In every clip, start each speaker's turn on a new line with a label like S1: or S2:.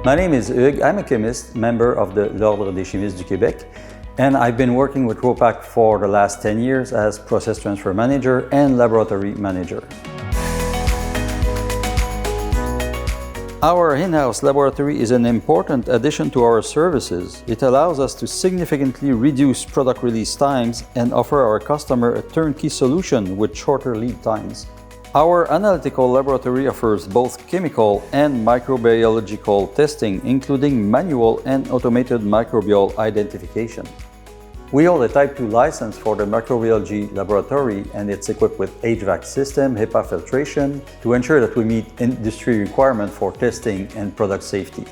S1: My name is Hugues. I'm a chemist, member of the l'Ordre des chimistes du Québec, and I've been working with Ropack for the last 10 years as process transfer manager and laboratory manager. Our in-house laboratory is an important addition to our services. It allows us to significantly reduce product release times and offer our customer a turnkey solution with shorter lead times. Our analytical laboratory offers both chemical and microbiological testing, including manual and automated microbial identification. We hold a Type 2 license for the microbiology laboratory, and it's equipped with HVAC system, HEPA filtration, to ensure that we meet industry requirements for testing and product safety.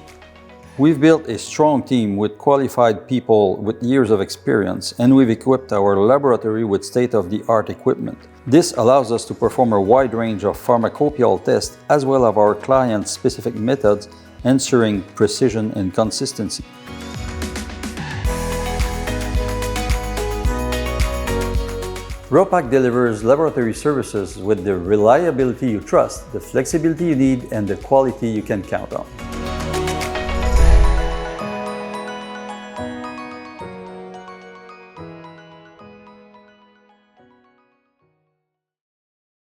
S1: We've built a strong team with qualified people with years of experience, and we've equipped our laboratory with state-of-the-art equipment. This allows us to perform a wide range of pharmacopoeial tests as well as our clients' specific methods, ensuring precision and consistency. Ropack delivers laboratory services with the reliability you trust, the flexibility you need, and the quality you can count on.